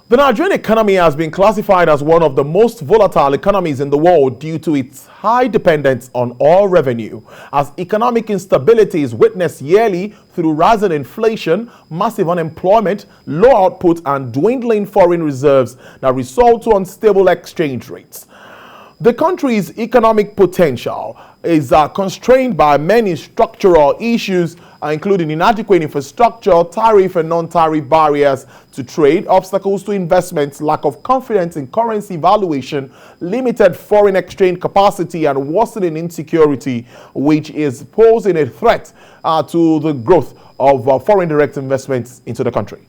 The Nigerian economy has been classified as one of the most volatile economies in the world due to its high dependence on oil revenue, as economic instability is witnessed yearly through rising inflation, massive unemployment, low output, and dwindling foreign reserves that result to unstable exchange rates. The country's economic potential is constrained by many structural issues, including inadequate infrastructure, tariff and non-tariff barriers to trade, obstacles to investments, lack of confidence in currency valuation, limited foreign exchange capacity, and worsening insecurity, which is posing a threat to the growth of foreign direct investments into the country.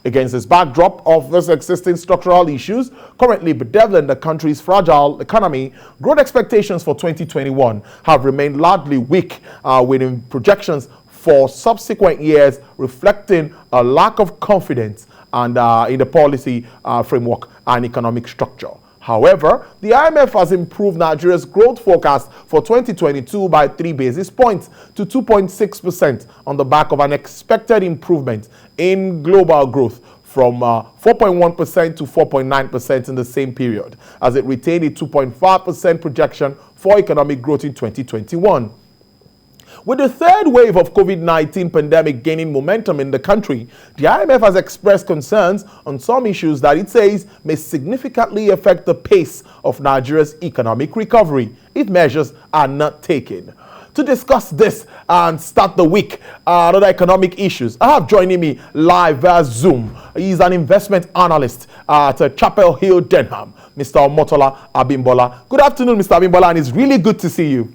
Against this backdrop of these existing structural issues currently bedeviling the country's fragile economy, growth expectations for 2021 have remained largely weak, with projections for subsequent years reflecting a lack of confidence and in the policy framework and economic structure. However, the IMF has improved Nigeria's growth forecast for 2022 by 3 basis points to 2.6% on the back of an expected improvement in global growth from 4.1% to 4.9% in the same period, as it retained a 2.5% projection for economic growth in 2021. With the third wave of COVID-19 pandemic gaining momentum in the country, the IMF has expressed concerns on some issues that it says may significantly affect the pace of Nigeria's economic recovery if measures are not taken. To discuss this and start the week, other economic issues, I have joining me live via Zoom. He's an investment analyst at Chapel Hill, Denham, Mr. Omotola Abimbola. Good afternoon, Mr. Abimbola, and it's really good to see you.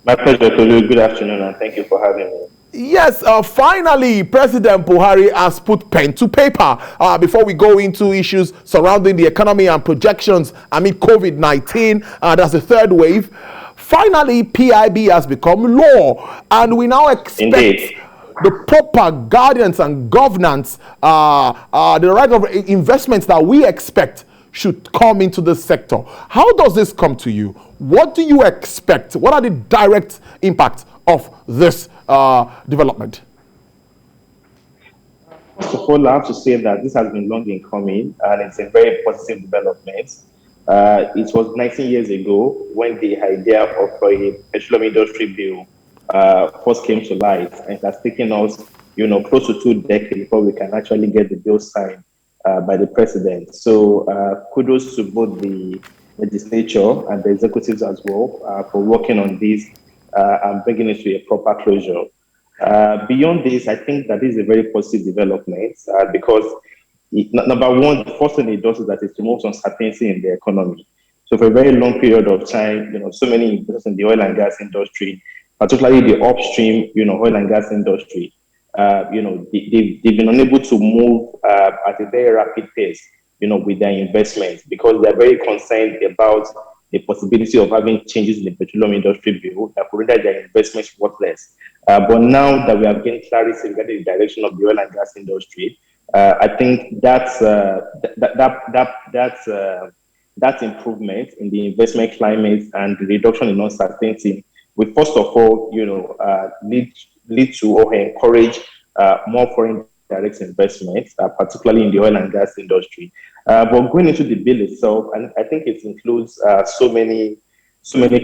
My pleasure, Tolu. Good afternoon, and thank you for having me. Yes, finally, President Buhari has put pen to paper before we go into issues surrounding the economy and projections amid COVID-19. That's the third wave. Finally, PIB has become law, and we now expect the proper guidance and governance, the right of investments that we expect should come into this sector. How does this come to you? What do you expect? What are the direct impacts of this development? First of all, I have to say that this has been long in coming, and it's a very positive development. It was 19 years ago when the idea of a petroleum industry bill first came to light, and it has taken us, close to 2 decades before we can actually get the bill signed by the president. So kudos to both the legislature and the executives as well for working on this and bringing it to a proper closure. Beyond this, I think that this is a very positive development because number one, the first thing it does is that it removes uncertainty in the economy. So for a very long period of time, so many investors in the oil and gas industry, particularly the upstream, oil and gas industry, they've been unable to move at a very rapid pace, with their investments because they're very concerned about the possibility of having changes in the petroleum industry bill that could render their investments worthless. But now that we have gained clarity regarding the direction of the oil and gas industry, I think that improvement in the investment climate and the reduction in uncertainty will first of all, lead to or encourage more foreign direct investments, particularly in the oil and gas industry. But going into the bill itself, and I think it includes so many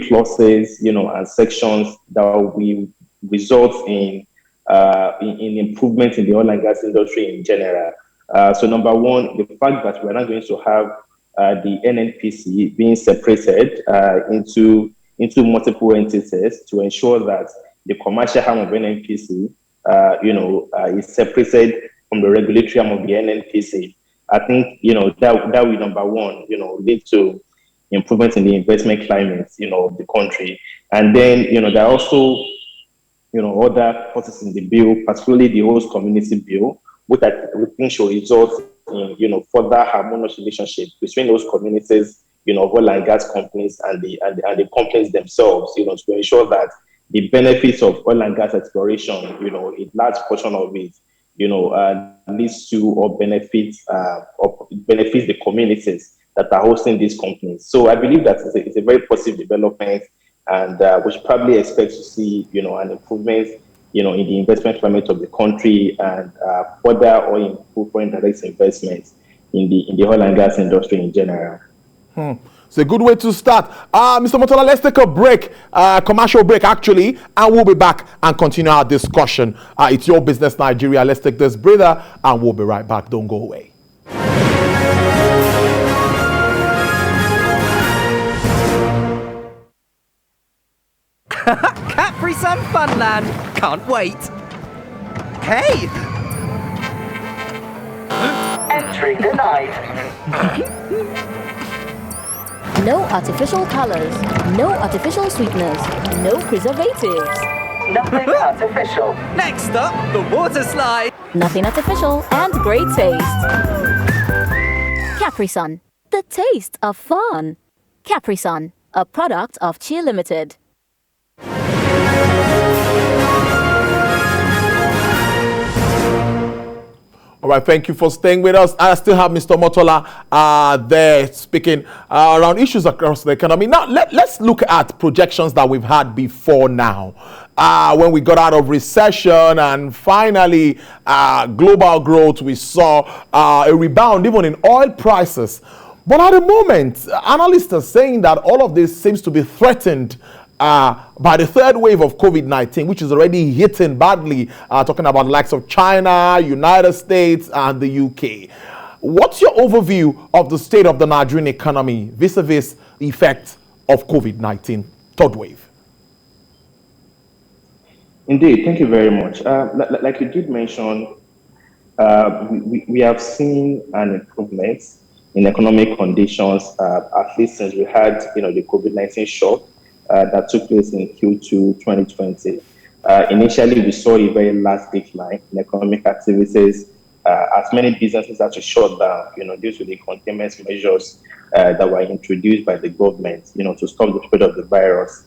clauses, and sections that will result in improvement in the oil and gas industry in general. So number one, the fact that we're not going to have the NNPC being separated into multiple entities to ensure that the commercial arm of NNPC, is separated from the regulatory arm of the NNPC. I think, that will, number one, lead to improvement in the investment climate, of the country. And then, there are also, other clauses in the bill, particularly the host community bill, which I think should result in, further harmonious relationship between those communities, oil and gas companies and the companies themselves, to ensure that the benefits of oil and gas exploration, a large portion of it, leads to or benefits the communities that are hosting these companies. So I believe that it's a very positive development, and we should probably expect to see, an improvement in the investment climate of the country and further or improve foreign direct investments in the oil and gas industry in general. It's a good way to start. Mr. Motola, let's take a break, commercial break actually, and we'll be back and continue our discussion. It's Your Business Nigeria. Let's take this breather and we'll be right back. Don't go away. Capri Sun Funland. Can't wait. Hey! Entry denied. No artificial colors, no artificial sweeteners, no preservatives. Nothing artificial. Next up, the water slide. Nothing artificial and great taste. Capri Sun, the taste of fun. Capri Sun, a product of Cheer Limited. All right, thank you for staying with us. I still have Mr. Motola there speaking around issues across the economy. Now, let's look at projections that we've had before now. When we got out of recession and finally global growth, we saw a rebound even in oil prices. But at the moment, analysts are saying that all of this seems to be threatened by the third wave of COVID-19, which is already hitting badly, talking about the likes of China, United States, and the UK. What's your overview of the state of the Nigerian economy vis-a-vis the effect of COVID-19 third wave? Indeed, thank you very much. Like you did mention, we have seen an improvement in economic conditions, at least since we had the COVID-19 shock that took place in Q2 2020. Initially, we saw a very large decline in economic activities as many businesses had to shut down, due to the containment measures that were introduced by the government, to stop the spread of the virus.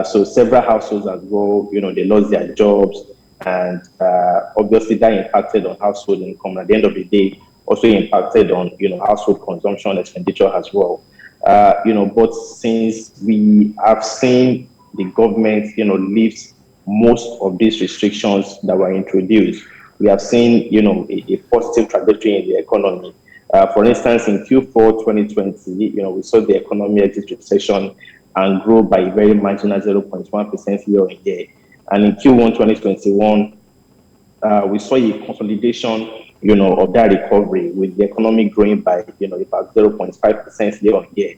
So several households as well, they lost their jobs, and obviously that impacted on household income. At the end of the day, also impacted on, household consumption expenditure as well. But since we have seen the government, lift most of these restrictions that were introduced, we have seen, a positive trajectory in the economy. For instance, in Q4 2020, we saw the economy exit recession and grow by a very marginal 0.1% year on year. And in Q1 2021, we saw a consolidation, of that recovery, with the economy growing by, about 0.5% year on year.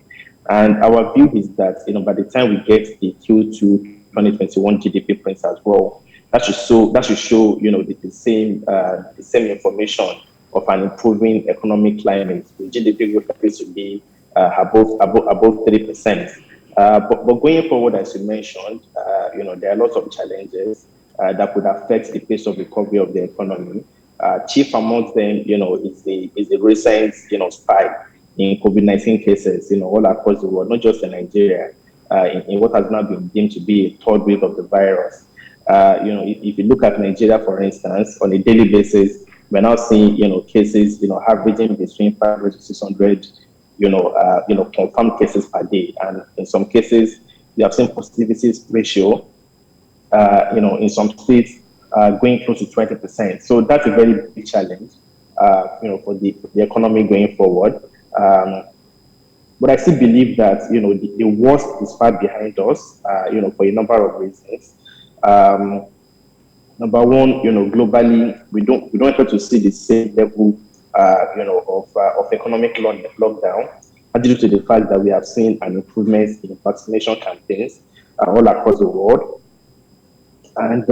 And our view is that, by the time we get the Q2 2021 GDP prints as well, that should show, the same information of an improving economic climate. The GDP growth appears to be above 3%. But going forward, as you mentioned, there are lots of challenges that could affect the pace of recovery of the economy. Chief amongst them, is the recent, spike in COVID-19 cases, all across the world, not just in Nigeria, in what has now been deemed to be a third wave of the virus. If you look at Nigeria, for instance, on a daily basis, we're now seeing, cases, averaging between 500 to 600, confirmed cases per day. And in some cases, we have seen positivity ratio, in some states, going close to 20%. So that's a very big challenge, for the economy going forward. But I still believe that, the worst is far behind us, for a number of reasons. Number one, globally, we don't expect to see the same level, of economic lockdown, due to the fact that we have seen an improvement in vaccination campaigns all across the world. And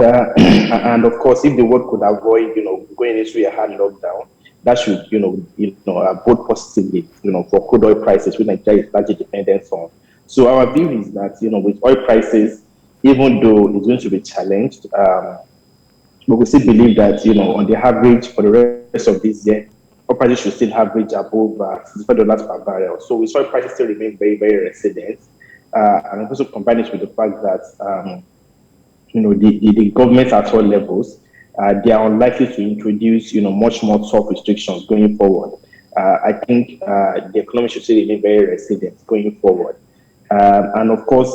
of course, if the world could avoid, going into a hard lockdown, that should, bode positively, for crude oil prices, which Nigeria is largely dependent on. So our view is that, with oil prices, even though it's going to be challenged, but we still believe that, on the average for the rest of this year, oil prices should still average above $65 per barrel. So we saw prices still remain very, very resilient. And also combine it with the fact that, the governments at all levels, they are unlikely to introduce, much more tough restrictions going forward. I think the economy should still remain very resilient going forward. And of course,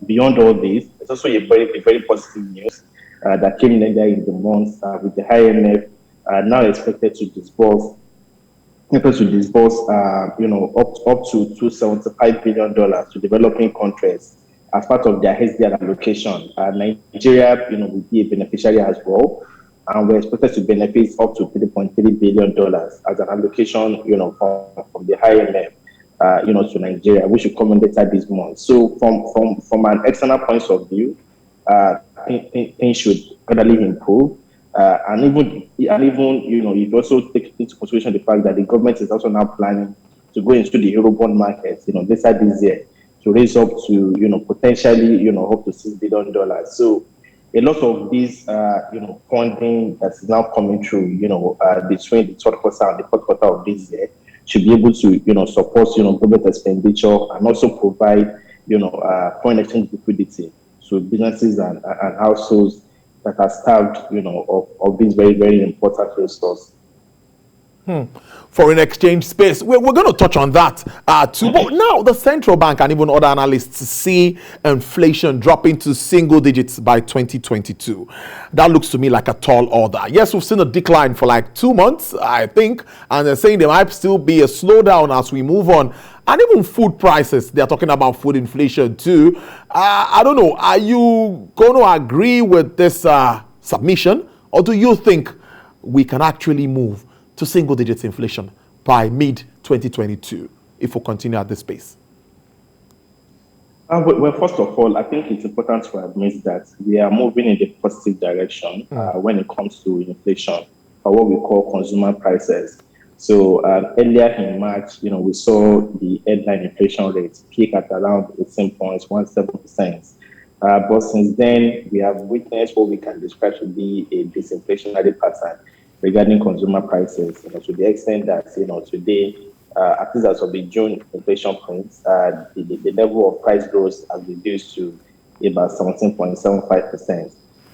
beyond all this, it's also a very, very positive news that came later in the month with the IMF now expected to disburse up to $275 billion to developing countries as part of their SDR allocation. Nigeria, will be a beneficiary as well, and we're expected to benefit up to $3.3 billion as an allocation, from the IMF, to Nigeria, which will come in later this month. So, from an external point of view, things should gradually improve. And even you also take into consideration the fact that the government is also now planning to go into the Eurobond market, this year, to raise up to, potentially, up to $6 billion. So a lot of these, funding that is now coming through, between the third quarter and the fourth quarter of this year should be able to, support, government expenditure and also provide, foreign exchange liquidity to businesses and households that are starved, of this very, very important resource. Foreign exchange space. We're going to touch on that too. But now the central bank and even other analysts see inflation dropping to single digits by 2022. That looks to me like a tall order. Yes, we've seen a decline for like 2 months, I think, and they're saying there might still be a slowdown as we move on. And even food prices, they're talking about food inflation too. I don't know, are you going to agree with this submission, or do you think we can actually move to single digits inflation by mid-2022 if we continue at this pace? Well, first of all, I think it's important to admit that we are moving in the positive direction when it comes to inflation, or what we call consumer prices. So earlier in March, we saw the headline inflation rate peak at around 18.17%. But since then, we have witnessed what we can describe to be a disinflationary pattern regarding consumer prices, to the extent that, today, at least as of the June inflation print, the level of price growth has reduced to about 17.75%.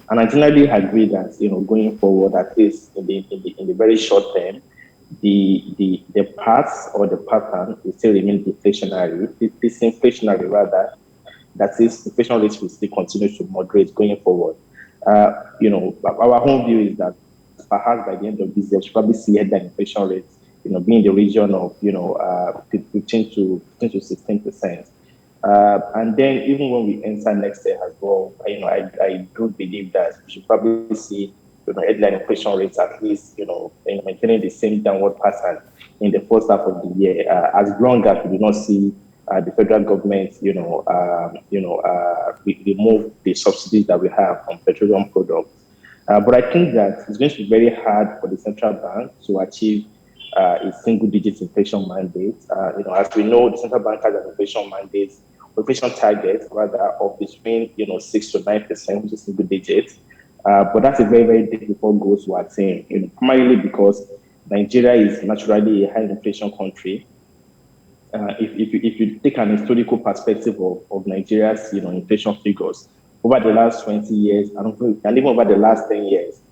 And I generally agree that, going forward, at least in the very short term, the path or the pattern will still remain deflationary, disinflationary rather. That is, inflation rates will still continue to moderate going forward. Our own view is that perhaps by the end of this year, we'll probably see headline inflation rates, be in the region of, 15 to 16%. And then even when we enter next year as well, I do believe that we should probably see, headline inflation rates at least, maintaining the same downward pattern in the first half of the year, as long as we do not see the federal government, remove the subsidies that we have on petroleum products. But I think that it's going to be very hard for the central bank to achieve a single-digit inflation mandate. As we know, the central bank has an inflation mandate, inflation target rather, of between 6 to 9%, which is single digit. But that's a very, very difficult goal to attain. Primarily because Nigeria is naturally a high inflation country. If you take an historical perspective of Nigeria's inflation figures over the last 20 years and even over the last 10 years,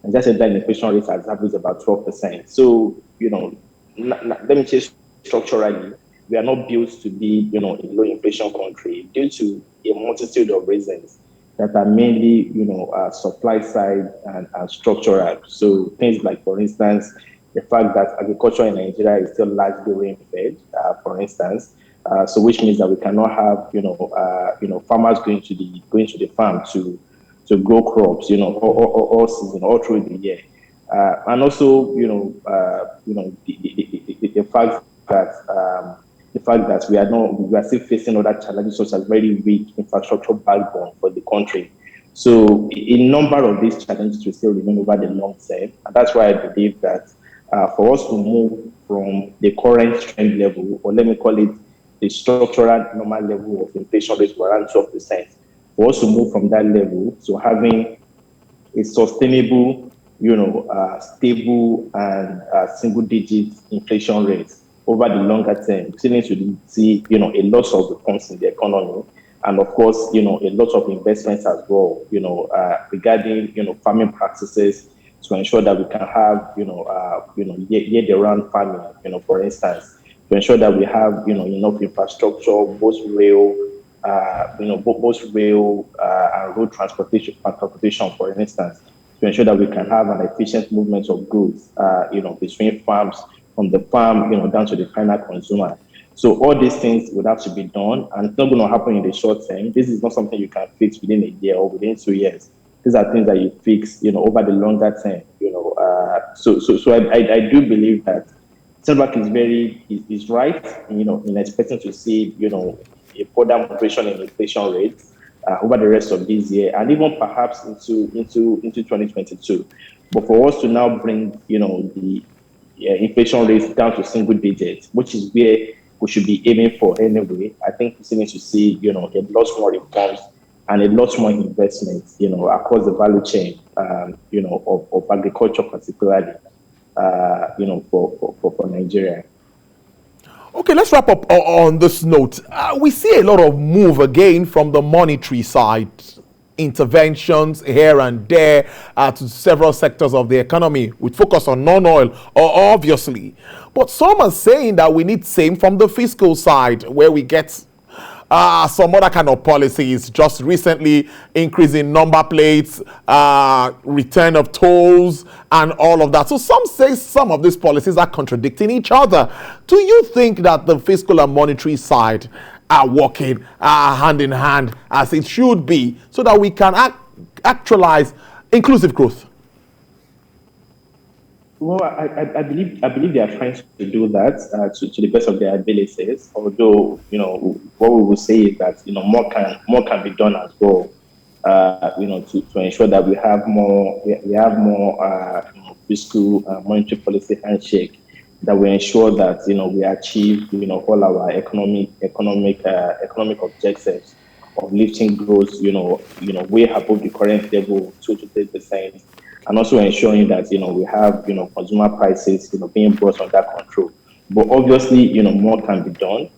and just said that inflation rate has averaged about 12%. So let me say structurally, we are not built to be a low inflation country due to a multitude of reasons that are mainly supply side and structural. So things like, for instance, the fact that agriculture in Nigeria is still largely rain-fed, for instance, so which means that we cannot have farmers going to the farm to grow crops, all season, all through the year, and also the fact that we are still facing other challenges such as very weak infrastructure backbone for the country. So a number of these challenges will still remain over the long term, and that's why I believe that for us to move from the current trend level, or let me call it the structural normal level of inflation rate around 12%, for us to move from that level to having a sustainable, stable and single-digit inflation rate over the longer term, we still need to see, a lot of reforms in the economy, and of course, a lot of investments as well, regarding, farming practices, to ensure that we can have, year-round farming, for instance, to ensure that we have, enough infrastructure, both rail, both rail and road transportation, for instance, to ensure that we can have an efficient movement of goods, between farms, from the farm, down to the final consumer. So all these things would have to be done, and it's not going to happen in the short term. This is not something you can fix within a year or within 2 years. These are things that you fix, over the longer term. So I do believe that Central Bank is right, in expecting to see, a further moderation in inflation rates over the rest of this year, and even perhaps into 2022. But for us to now bring, the inflation rates down to single digits, which is where we should be aiming for anyway, I think we still need to see, a lot more reforms and a lot more investments, across the value chain, of agriculture particularly, for Nigeria. Okay, let's wrap up on this note. We see a lot of move again from the monetary side, interventions here and there to several sectors of the economy with focus on non-oil, obviously. But some are saying that we need same from the fiscal side, where we get some other kind of policies, just recently increasing number plates, return of tolls, and all of that. So some say some of these policies are contradicting each other. Do you think that the fiscal and monetary side are working hand in hand as it should be, so that we can actualize inclusive growth? Well, I believe they are trying to do that to the best of their abilities. Although, what we will say is that more can be done as well. To ensure that we have more fiscal monetary policy handshake that will ensure that we achieve all our economic objectives of lifting growth way above the current level 2 to 3%. And also ensuring that we have consumer prices being brought under control. But obviously more can be done.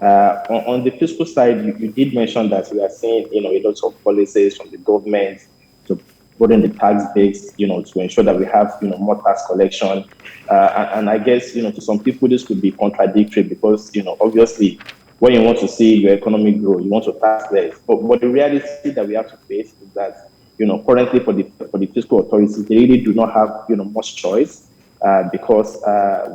On the fiscal side, you did mention that we are seeing a lot of policies from the government to broaden the tax base, to ensure that we have more tax collection. And I guess to some people this could be contradictory, because obviously when you want to see your economy grow, you want to tax less. But the reality that we have to face is that currently for the fiscal authorities, they really do not have much choice, because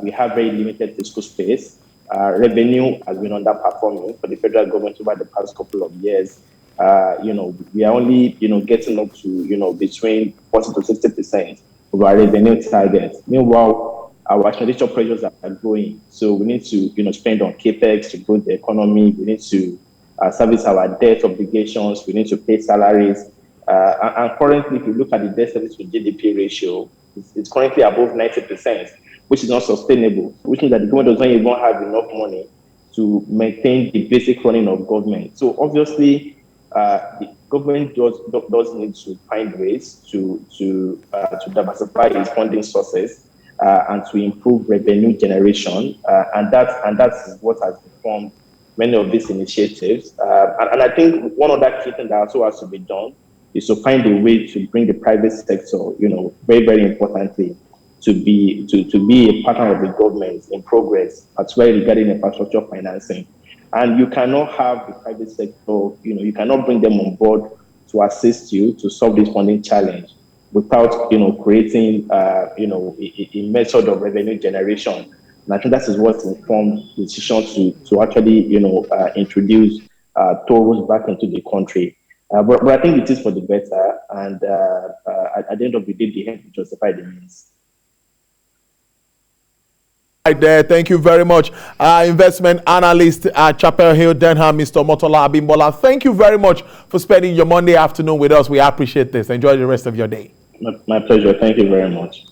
we have very limited fiscal space. Revenue has been underperforming for the federal government over the past couple of years. We are only getting up to between 40 to 60% of our revenue target. Meanwhile, our expenditure pressures are growing, so we need to spend on capex to grow the economy. We need to service our debt obligations. We need to pay salaries. And currently, if you look at the debt service to GDP ratio, it's currently above 90%, which is not sustainable, which means that the government doesn't even have enough money to maintain the basic running of government. So obviously, the government does need to find ways to diversify its funding sources and to improve revenue generation, and that's what has informed many of these initiatives. And I think one other key thing that also has to be done is to find a way to bring the private sector, very, very importantly, to be a partner of the government in progress, particularly regarding infrastructure financing. And you cannot have the private sector, you cannot bring them on board to assist you to solve this funding challenge without, creating, a method of revenue generation. And I think that is what informed the decision to actually, introduce tolls back into the country. But I think it is for the better, and at the end of the day, the end will justify the means. Right there, thank you very much. Investment analyst at Chapel Hill, Denham, Mr. Motola Abimbola. Thank you very much for spending your Monday afternoon with us. We appreciate this. Enjoy the rest of your day. My pleasure. Thank you very much.